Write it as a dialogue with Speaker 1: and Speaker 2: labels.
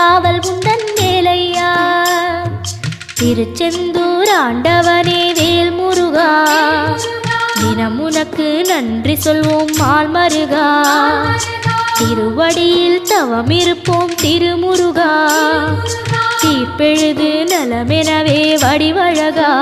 Speaker 1: காவல் உந்தன் வேலையா. திருச்செந்தூர் ஆண்டவனே வேல் முருகா, தினம் உனக்கு நன்றி சொல்வோம் மால் மருகா. திருவடியில் தவம் இருப்போம் திருமுருகா, தீர்ப்பெழுது நலமெனவே வடிவழகா.